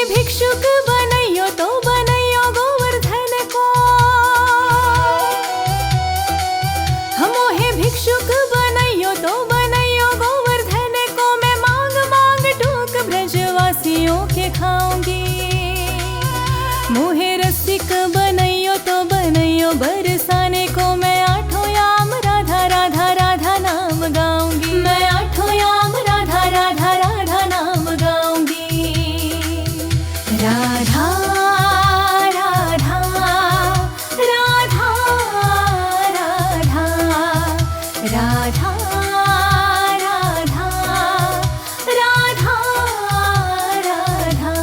भिक्षुक बनैयो तो बनैयो गोवर्धन को। मोहे भिक्षुक बनैयो तो बनैयो गोवर्धन को। मैं मांग मांग टूक ब्रजवासियों के खाऊंगी। मोहे रसिक बनैयो तो बनैयो बरसाने को। मैं आठों याम राधा राधा राधा नाम गाऊंगी। मैं आठों याम राधा राधा राधा नाम गाऊंगी। राधा राधा राधा राधा राधा राधा राधा राधा।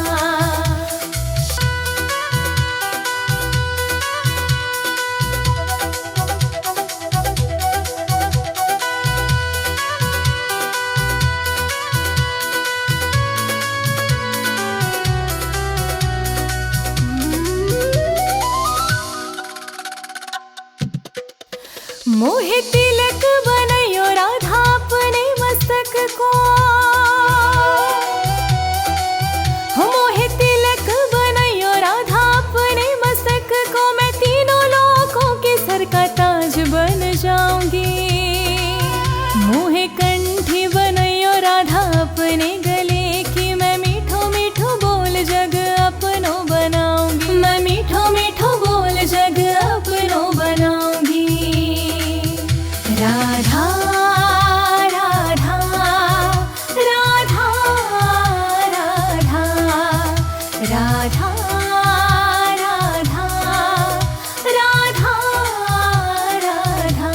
मोहे तिलक बनैयो राधा अपने मस्तक को। मोहे तिलक बनैयो राधा अपने मस्तक को। मैं तीनों लोकों के सर का ताज बन जाऊंगी। मोहे कंठी बनैयो राधा अपने गले की। मैं मीठो मीठो बोल जग अपनो बनाऊंगी। मैं मीठो मीठो बोल जग अपनो बनाऊंगी। राधा राधा राधा राधा राधा राधा राधा राधा।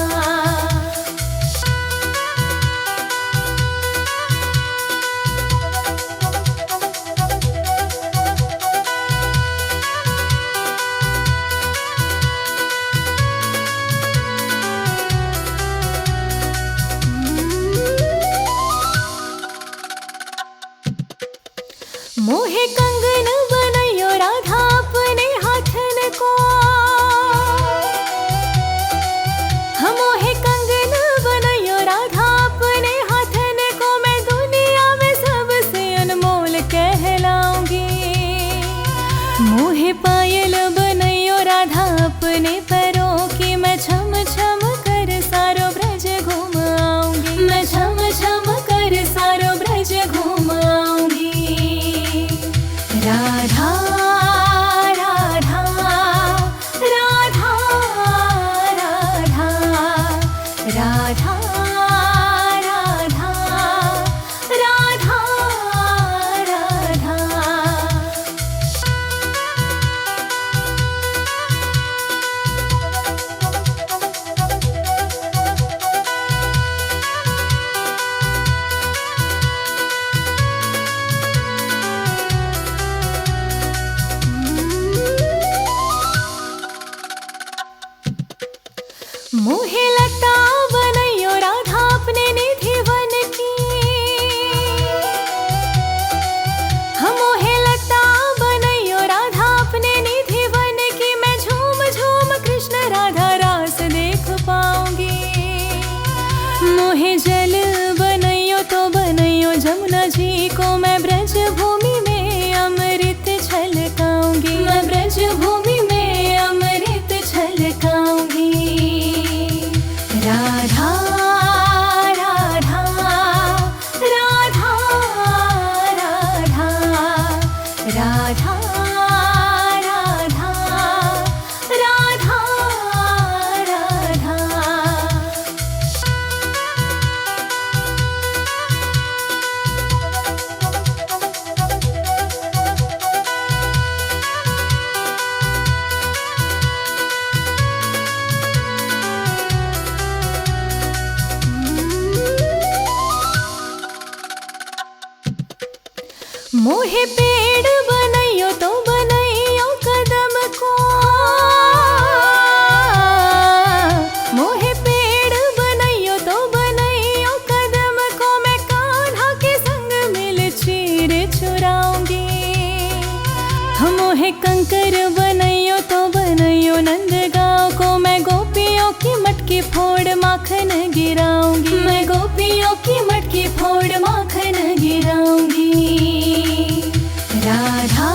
मोहे कंगन बनैयो राधा अपने हाथन को। मोहे कंगन बनैयो राधा अपने हाथन को। मैं दुनिया में सबसे अनमोल कहलाऊंगी। मोहे पायल बनैयो राधा अपने पैरों की। मैं छम छम कर सारो ब्रज घूम आऊंगी। मैं छम छम कर सारो ब्रज घूम आऊंगी। राधा राधा राधा राधा राधा राधा राधा राधा। मोहे लता बनैयो राधा अपने निधि वन की। मोहे लता बनैयो राधा अपने निधि वन की। मैं झूम झूम कृष्ण राधा रास देख पाऊंगी। मोहे जल बनैयो तो बनैयो जमुना जी को। मैं ब्रज भूमि में अमृत छलकाऊंगी। मैं ब्रज भूमि में अमृत छलकाऊंगी। राधा राधा राधा राधा राधा राधा राधा राधा। मोहे पेड़ बनैयो तो बनैयो कदम को। मोहे पेड़ बनैयो तो बनैयो कदम को। मैं कान्हा के संग मिल चीर चुराऊंगी। मोहे कंकर बनैयो तो बनैयो नंदगांव को। मैं गोपियों की मटकी फोड़ माखन गिराऊंगी। मैं गोपियों की मटकी फोड़ माखन गिराऊंगी। राधा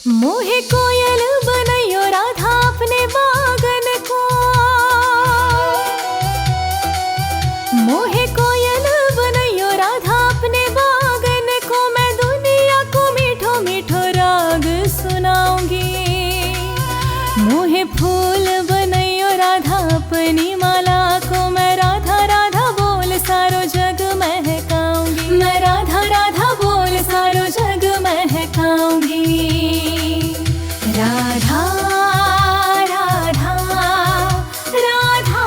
मोहे कोयल बनैयो राधा अपने बागन को, मोहे कोयल बनैयो राधा अपने बागन को, मैं दुनिया को मीठो मीठो राग सुनाऊंगी। मोहे फूल बनैयो राधा अपनी माला को, मैं राधा राधा बोल सारो जग महकाऊंगी, मैं राधा राधा बोल सारो जग महकाऊंगी। राधा राधा राधा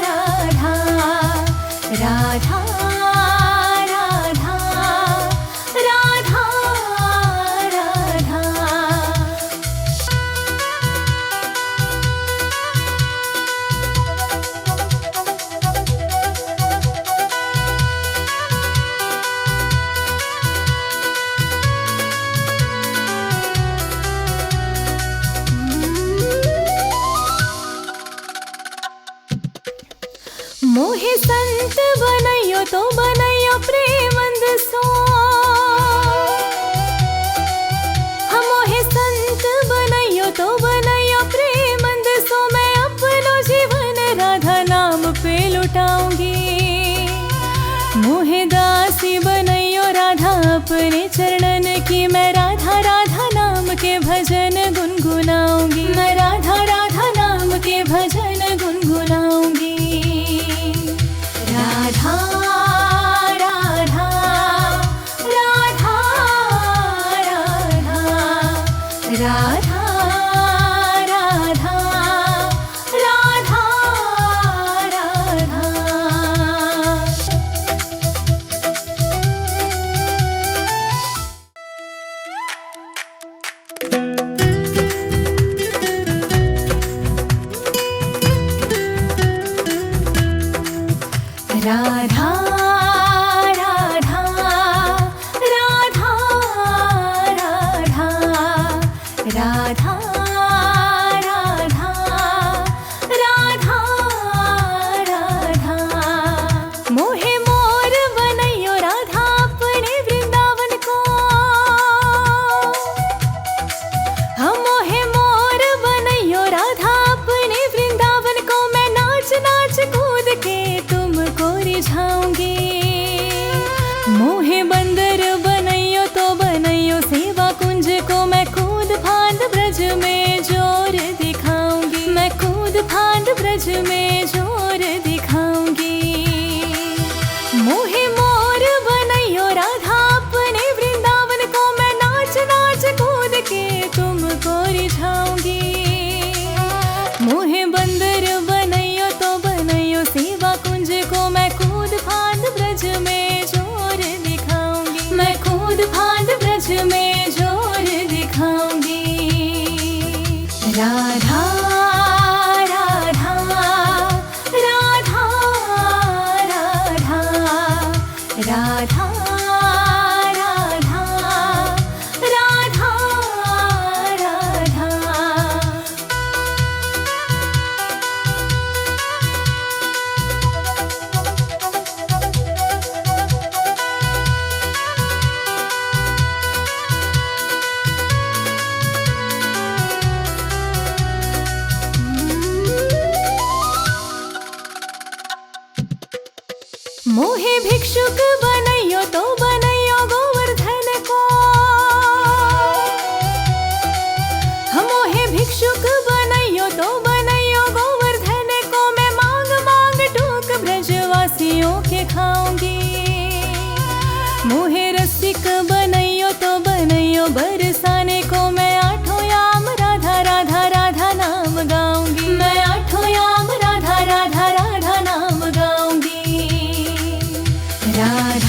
राधा राधा राधा राधा राधा। मोहे संत बनैयो तो बनैयो प्रेमंद सो, हम मोहे संत बनैयो तो बनैयो प्रेमंद सो, मैं अपनो जीवन राधा नाम पे लुटाऊंगी। मोहे दासी बनैयो राधा अपने चरणन की, मैं राधा राधा नाम के भजन गुनगुनाऊंगी, मैं राधा राधा नाम के भजन गुनगुनाऊंगी। राधा राधा राधा राधा राधा राधा राधा राधा। राधा राधा राधा राधा राधा राधा राधा। मोहे मोर बनैयो राधा अपने वृंदावन को, हम मोहे मोर बनैयो राधा अपने वृंदावन को, मैं नाच नाच कूद के तुमको रिझाऊंगी। मोहे बंदर बनैयो तो बनैयो सेवा कुंज को, मैं कूद फांद ब्रज में जोर दिखाऊंगी, मैं कूद फांद ब्रज में जोर दिखाऊंगी। मोहे मोर बनैयो राधा अपने वृंदावन को, मैं नाच नाच कूद के तुमको रिझाऊंगी। मोहे बंदर बनैयो तो बनैयो सेवा कुंज को, मैं कूद फांद ब्रज में जोर दिखाऊंगी, मैं कूद फांद ब्रज में जोर दिखाऊंगी। राधा राधा राधा राधा राधा राधा राधा राधा। मोहे भिक्षुक बनैयो तो बनैयो गोवर्धन को, हम मोहे भिक्षुक बनैयो तो बनैयो गोवर्धन को, मैं मांग मांग टूक ब्रजवासियों के खाऊंगी। मोहे रसिक बनैयो तो बनैयो बरसाने को, मैं आठों याम राधा राधा राधा नाम गाऊंगी, मैं आठों याम राधा राधा राधा नाम गाऊंगी। राधा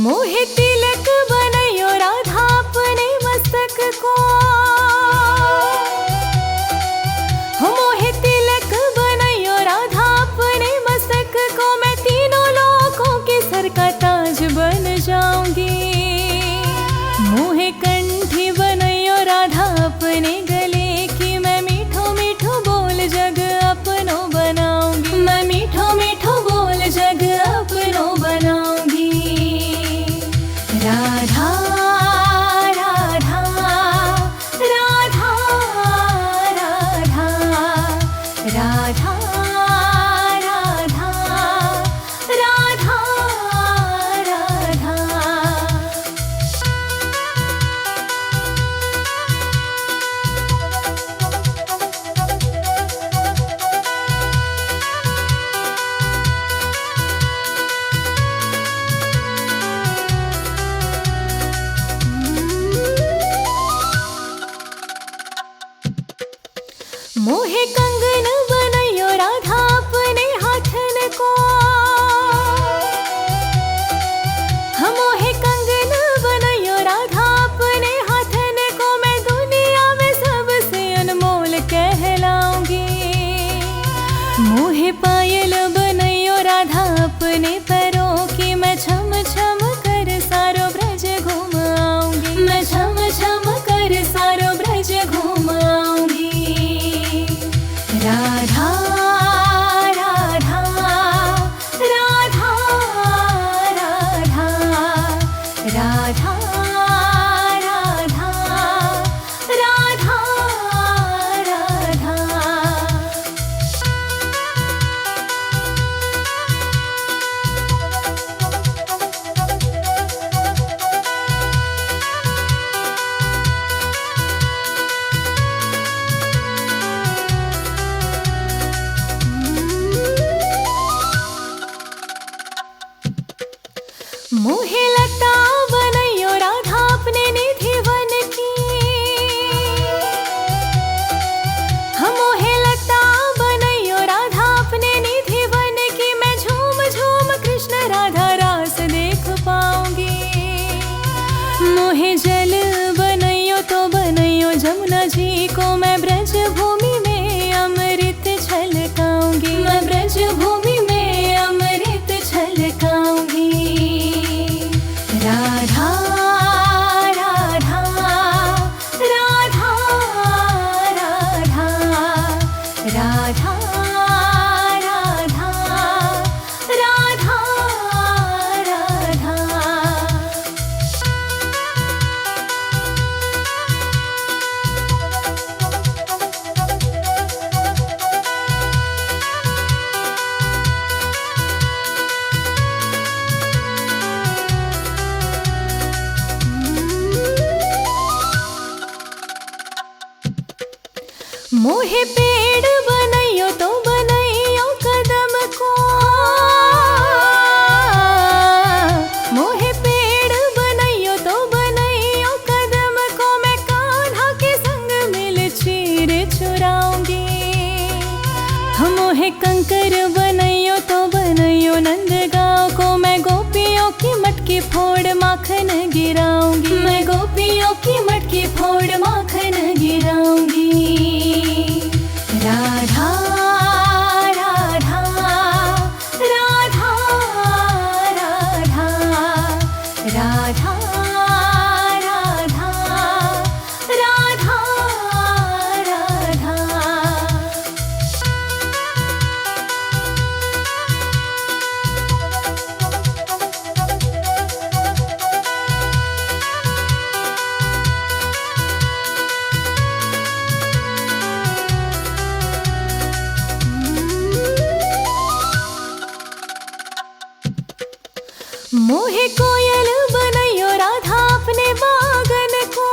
मोहे तिलक बनैयो राधा अपने मस्तक को, मोहे तिलक बनैयो राधा अपने मस्तक को, मैं तीनों लोकों के सर का ताज बन जाऊंगी। मोहे कंठी बनैयो राधा अपने गले की, मैं मीठो मीठो बोल जग अपनो बनाऊंगी, मैं मीठो मीठो बोल जग अपनो बनाऊंगी। राधा राधा राधा राधा राधा राधा राधा राधा। मोहे कंगन बनैयो राधा अपने हाथन को, मोहे कंगन बनैयो राधा अपने हाथन को, मैं दुनिया में सबसे अनमोल कहलाऊंगी। मोहे पायल बनैयो राधा अपने पैरों की, मैं छम छम कर सारो ब्रज घूम आऊंगी, मैं छम छम कर सारो ब्रज घूम आऊंगी। राधा राधा राधा राधा राधा राधा राधा राधा। मोहे लता बनैयो राधा अपने निधि वन की, मोहे लता बनैयो राधा अपने निधि वन की, मैं झूम झूम कृष्ण राधा रास देख पाऊंगी। मोहे जल बनैयो तो बनैयो जमुना जी को, मैं ब्रज भूमि में अमृत छलकाऊंगी, मैं ब्रज भूमि में अमृत छलकाऊंगी। राधा राधा राधा राधा राधा राधा राधा राधा। मोहे पेड़ बनैयो तो बनैयो कदम को, मोहे पेड़ बनैयो तो बनैयो कदम को, मैं कान्हा के संग मिल चीर चुराऊंगी। मोहे कंकर बनैयो तो बनैयो नंदगांव को, मैं गोपियों की मटकी फोड़ माखन गिराऊंगी, मैं गोपियों की मटकी फोड़ माखन गिराऊंगी। राधा राधा राधा राधा राधा राधा राधा राधा। मोहे कोयल बनैयो राधा अपने बागन को,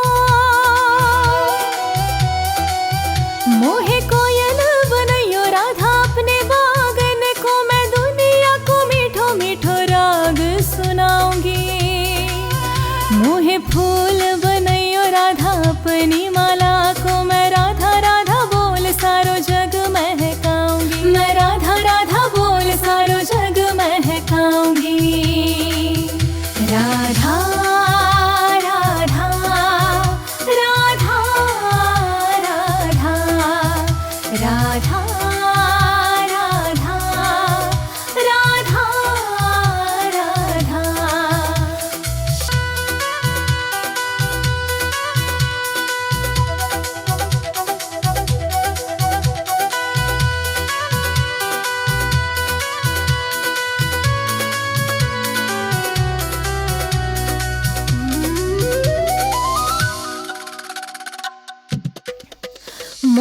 मोहे कोयल बनैयो राधा अपने बागन को, मैं दुनिया को मीठो मीठो राग सुनाऊंगी। मोहे फूल बनैयो राधा अपनी माला को, मैं राधा राधा बोल सारो जग महकाऊंगी, मैं राधा राधा बोल सारो जग महकाऊंगी। राधा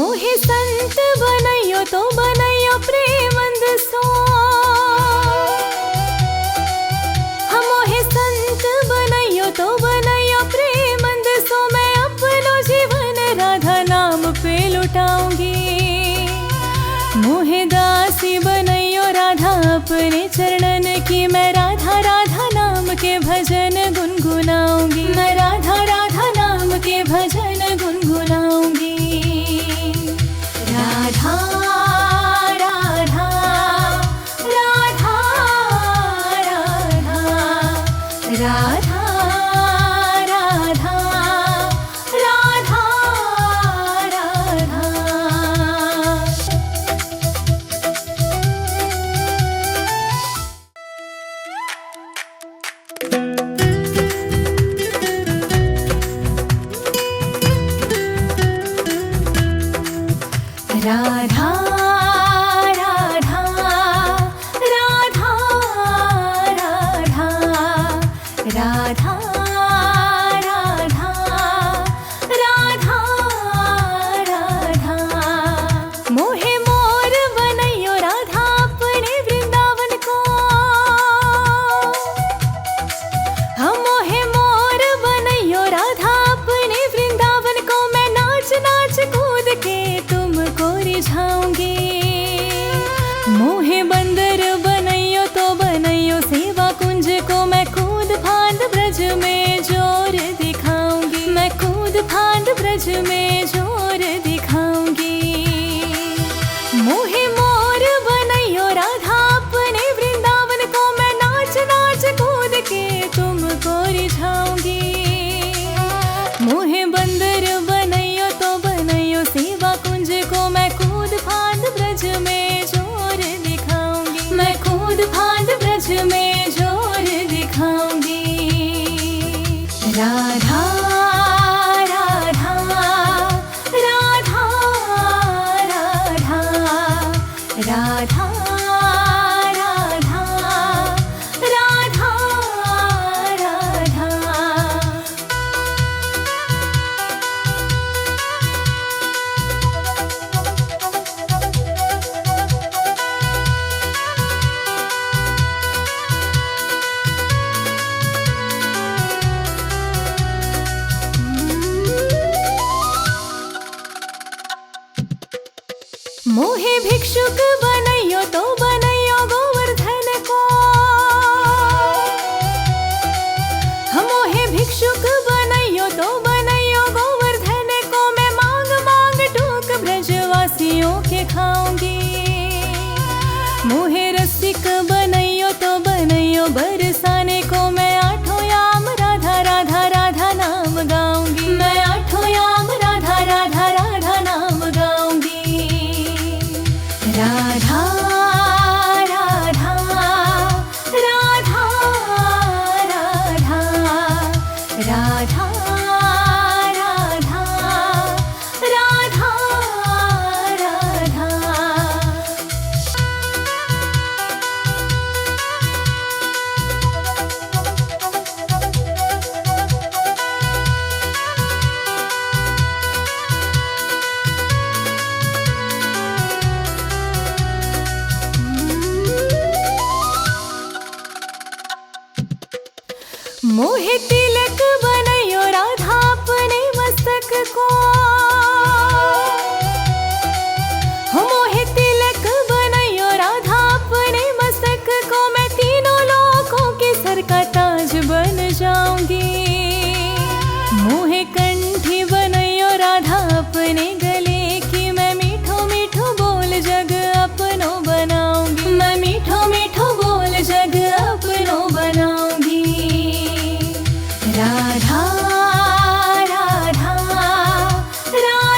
मोहे संत बनैयो तो बनैयो प्रेमंद सो। हम मोहे संत बनैयो तो बनैयो प्रेमंद सो। मैं अपनो जीवन राधा नाम पे लुटाऊंगी। मोहे दासी बनैयो राधा अपने चरणन की। मैं राधा राधा नाम के भजन गुनगुनाऊंगी। मैं राधा राधा नाम के भजन गुनगुनाऊंगी। राधा राधा राधा राधा राधा राधा राधा राधा। राधा राधा राधा राधा राधा राधा राधा राधा। मोहे मोर बनैयो राधा अपने वृंदावन को। हम मोहे मोर बनैयो राधा अपने वृंदावन को। मैं नाच नाच कूद के तुमको रिझाऊंगी। मोहे बंदर बनैयो तो बनैयो सेवा कुंज को। मैं कूद फांद ब्रज में जोर दिखाऊंगी। मैं कूद फांद ब्रज में जोर दिखाऊंगी। मोहे मोर बनैयो राधा अपने वृंदावन को। मैं नाच नाच कूद के तुमको रिझाऊंगी। मोहे बंदर बनैयो तो बनैयो सेवा कुंज को। मैं कूद फांद ब्रज में जोर दिखाऊंगी। मैं कूद फांद ब्रज में जोर दिखाऊंगी। राधा राधा राधा राधा राधा राधा राधा राधा। मोहे भिक्षुक बनैयो तो बनैयो गोवर्धन को। हम मोहे भिक्षुक बनैयो तो बनैयो गोवर्धन को। मैं मांग मांग टूक ब्रजवासियों के खाऊंगी। मोहे रसिक बनैयो तो बनैयो बरसाने को। मैं आठों याम राधा राधा राधा नाम गाऊंगी। मैं आठों याम राधा राधा राधा नाम गाऊंगी। राधा राधा राधा राधा राधा राधा राधा राधा। मोहे तिलक बनैयो राधा अपने मस्तक को। हो मोहे तिलक बनैयो राधा अपने मस्तक को। मैं तीनों लोकों के सर का ताज बन जाऊंगी। मोहे कंठी बनैयो राधा अपने गले की। मैं मीठो मीठो बोल जग अपनो बनाऊंगी। मैं मीठो मीठो बोल जग अपनो बनाऊंगी। राधा राधा राधा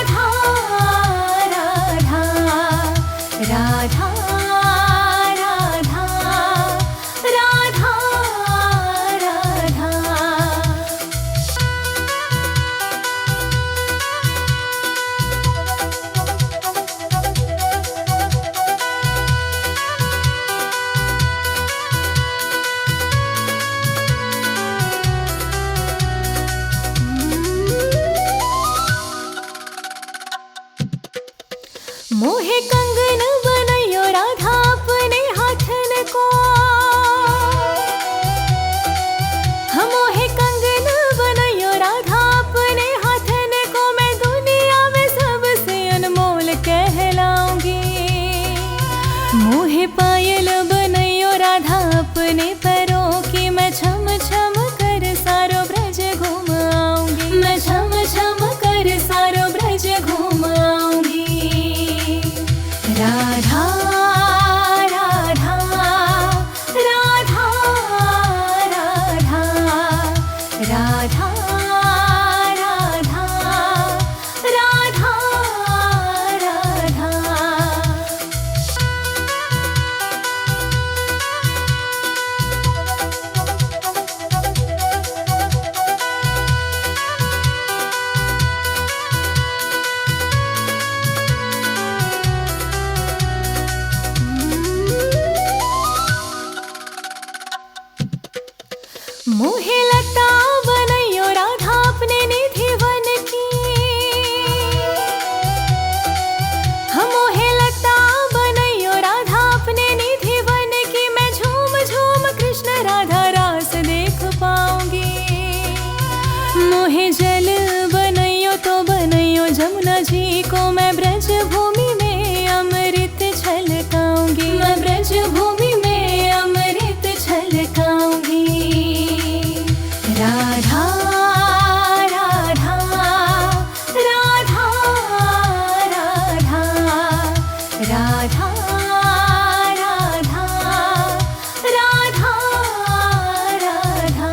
मोहे लता बनैयो राधा अपने निधि वन की। हम मोहे लता बनैयो राधा अपने निधि वन की। मैं झूम झूम कृष्ण राधा रास देख पाऊंगी। मोहे जल बनैयो तो बनैयो जमुना जी को। मैं ब्रज भूमि में अमृत छलकाऊंगी। मैं ब्रज भूमि में अमृत छलकाऊंगी। राधा राधा राधा राधा राधा राधा राधा राधा।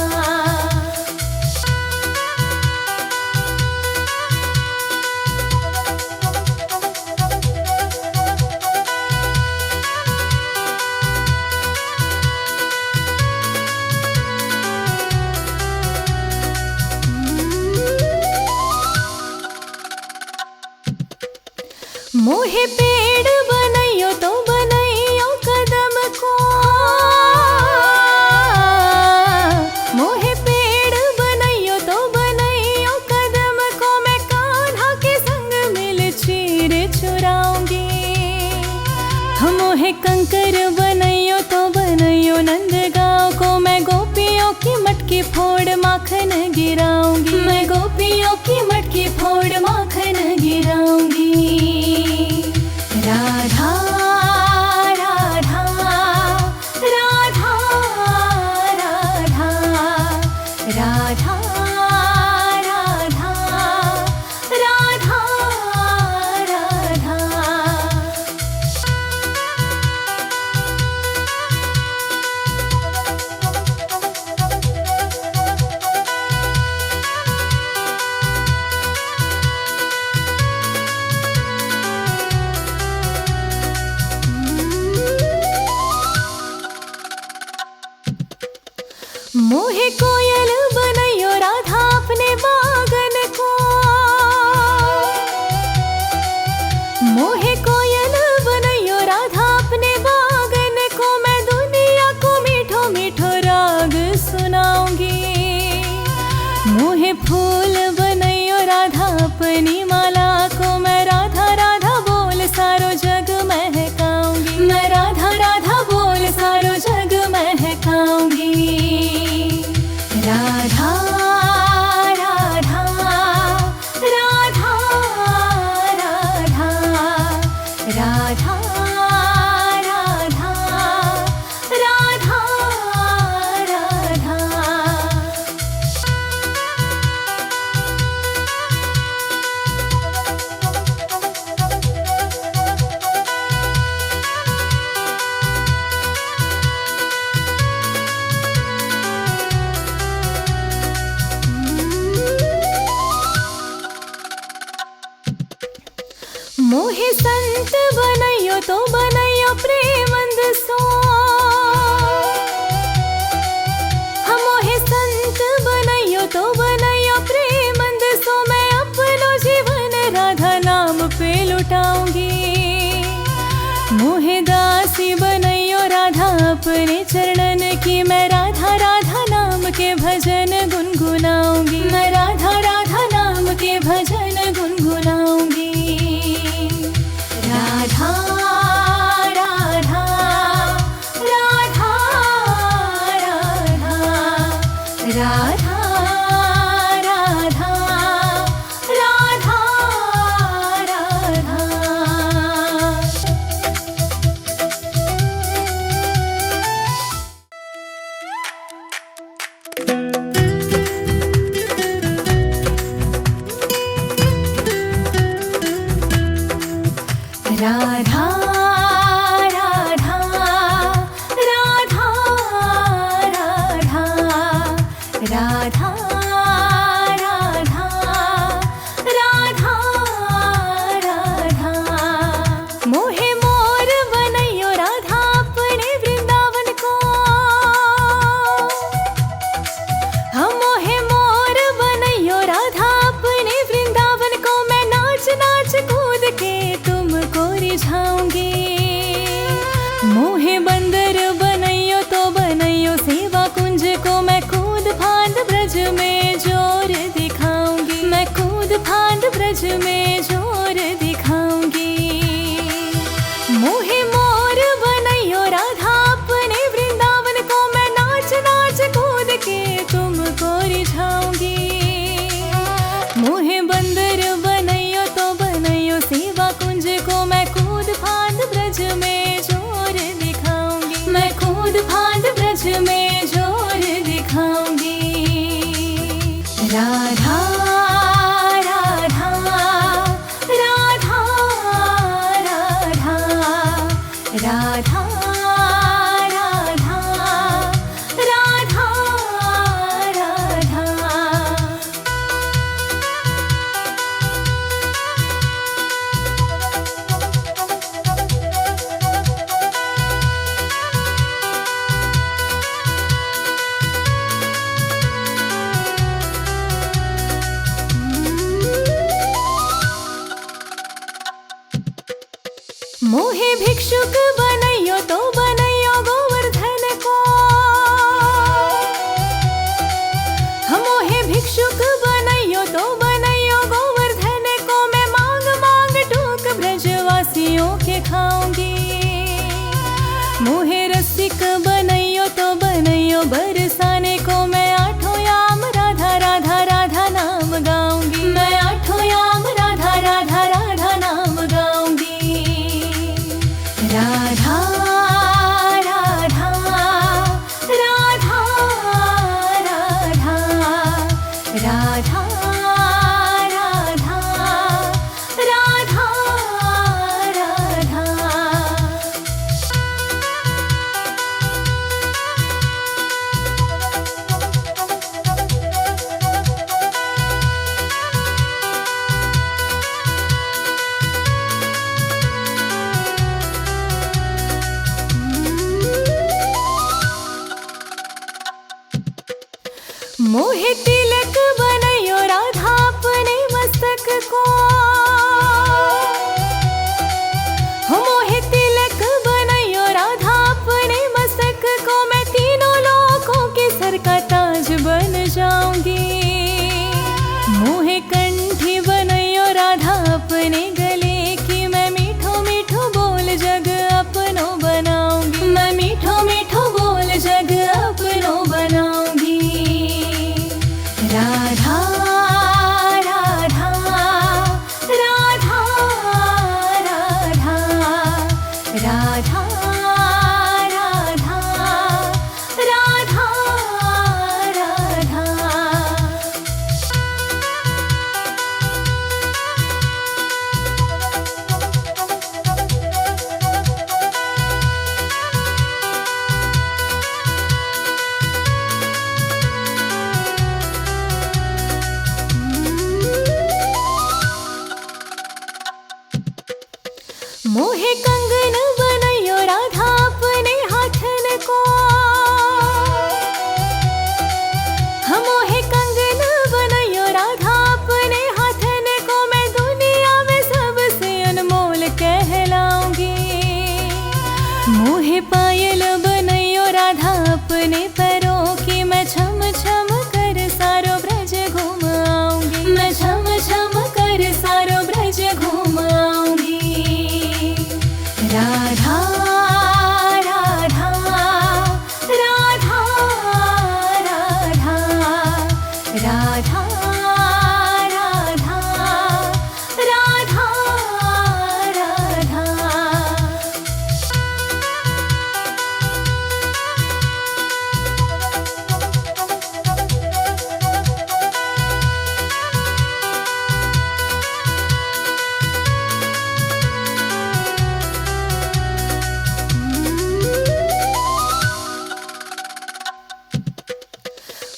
मोहे पेड़ बनैयो तो बनैयो कदम को। मोहे पेड़ बनैयो तो बनैयो कदम को। मैं कान्हा के संग मिल चीर चुराऊंगी। मोहे कंकर बनैयो तो बनैयो नंदगांव को। मैं गोपियों की मटकी फोड़ माखन गिराऊंगी। मैं गोपियों की मटकी फोड़ माखन गिराऊंगी। राधा राधा राधा राधा राधा राधा राधा राधा। मोहे कोयल बनैयो राधा अपने बागन को। मोहे कोयल बनैयो राधा अपने बागन को। मैं दुनिया को मीठो मीठो राग सुनाऊंगी। मोहे फूल बनैयो राधा अपनी माला को। मैं राधा राधा बोल सारो जग महकाऊंगी। मैं राधा राधा बोल सारो जग महकाऊंगी। राधा राधा राधा राधा राधा राधा राधा राधा। मोहे संत बनैयो तो बनैयो प्रेमंद सो। हम मोहे संत बनैयो तो बनैयो प्रेमंद सो। मैं अपनो जीवन राधा नाम पे लुटाऊंगी। मोहे दासी बनैयो राधा अपने चरणन की। मैं राधा राधा नाम के भजन गुनगुनाऊंगी। मैं राधा राधा नाम के भजन गुनगुनाऊंगी। राधा राधा राधा राधा राधा राधा राधा राधा। राधा राधा राधा राधा राधा राधा राधा राधा। मोहे मोर बनैयो राधा अपने वृंदावन को। भिक्षुक बनैयो तो बनैयो गोवर्धन को, मोहे भिक्षुक बनैयो तो बनैयो गोवर्धन को। मैं मांग मांग टूक ब्रजवासियों के खाऊंगी। मोहे रसिक बनैयो तो बनैयो बरसाने को। मैं आठों याम राधा राधा राधा नाम गाऊंगी। मैं आठों याम राधा राधा राधा नाम गाऊंगी। राधा राधा राधा राधा राधा राधा राधा राधा। मोहे तिलक बनैयो राधा अपने मस्तक को, मोहे तिलक बनैयो राधा अपने मस्तक को। मैं तीनों लोकों के सर का ताज बन जाऊंगी। मोहे कंठी बनैयो राधा अपने गले की। मैं मीठो मीठो बोल जग अपनो बनाऊंगी। मैं मीठो मीठो बोल जग अपनो बनाऊंगी। राधा राधा राधा राधा राधा राधा राधा राधा। मोहे कंगन बनैयो राधा अपने हाथन को, मोहे कंगन बनैयो राधा अपने हाथन को। मैं दुनिया में सबसे अनमोल कहलाऊंगी। मोहे पायल बनैयो राधा अपने पैरों की। मैं छम छम कर सारो ब्रज घूम आऊंगी। मैं छम छम कर सारो ब्रज घूम आऊंगी। राधा राधा राधा राधा राधा राधा राधा राधा।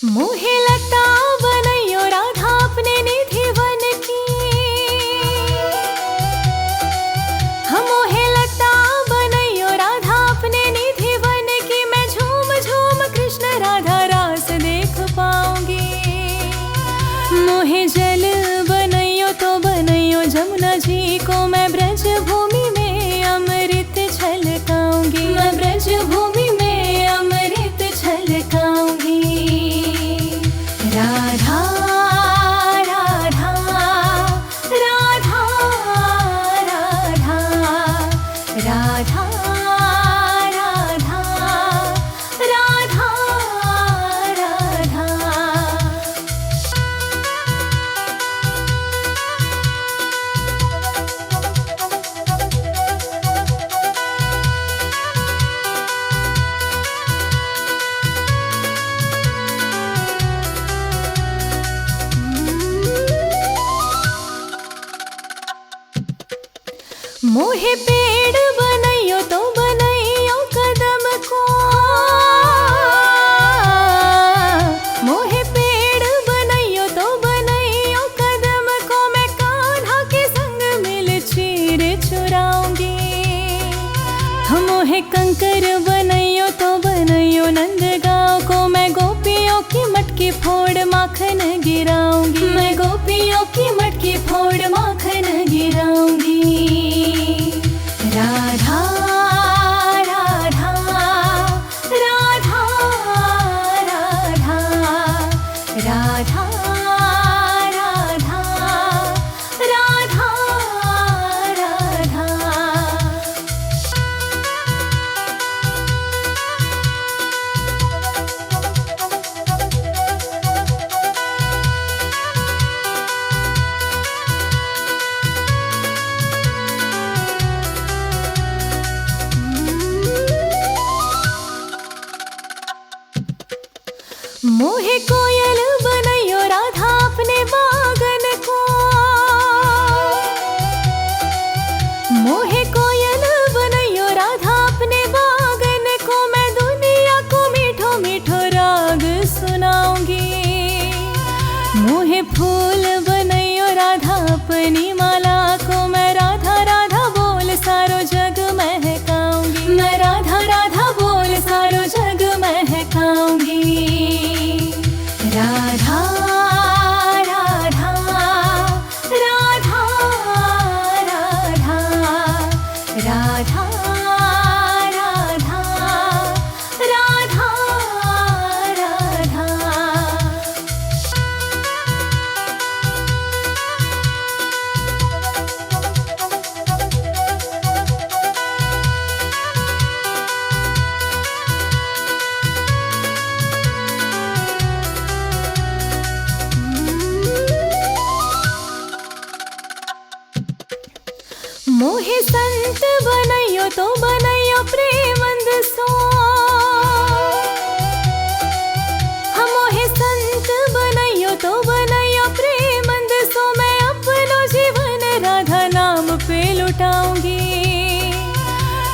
मोहे लता बनैयो राधा अपने निधि वन की। मोहे लता बनैयो राधा अपने निधि वन की। मैं झूम झूम कृष्ण राधा रास देख पाऊंगी। मोहे जल बनैयो तो बनैयो जमुना जी को। मैं ब्रज भूमि में अमृत छलकाऊंगी। मैं ब्रज भूमि में अमृत छलकाऊंगी। राधा राधा राधा राधा राधा राधा राधा राधा। मोहे पेड़ बनैयो तो बनैयो कदम को। मोहे पेड़ बनैयो तो बनैयो कदम को। मैं कान्हा के संग मिल चीर चुराऊंगी। मोहे कंकर बनैयो तो बनैयो नंदगांव को। मैं गोपियों की मटकी फोड़ माखन गिराऊंगी। मैं गोपियों की मटकी फोड़ माखन गिराऊंगी। राधा मोहे कोयल बनैयो राधा अपने बागन को, मोहे कोयल बनैयो राधा अपने बागन को, मैं दुनिया को मीठो मीठो राग सुनाऊंगी। मोहे फूल बनैयो राधा अपनी माला को, मैं राधा राधा बोल सारो जग महकाऊंगी, मैं राधा राधा बोल सारो जग महकाऊंगी। राधा राधा राधा राधा राधा राधा राधा राधा। मोहे संत बनैयो तो बनैयो प्रेमंद सो, हम मोहे संत बनैयो तो बनैयो प्रेमंद सो, मैं अपनो जीवन राधा नाम पे लुटाऊंगी।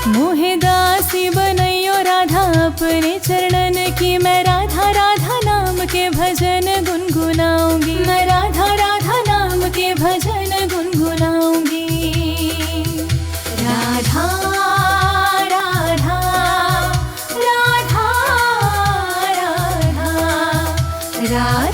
मोहे दासी बनैयो राधा अपने चरणन की, मैं राधा राधा नाम के भजन गुनगुनाऊंगी, मैं राधा राधा नाम के भजन गुनगुनाऊंगी। राधा राधा राधा राधा राधा।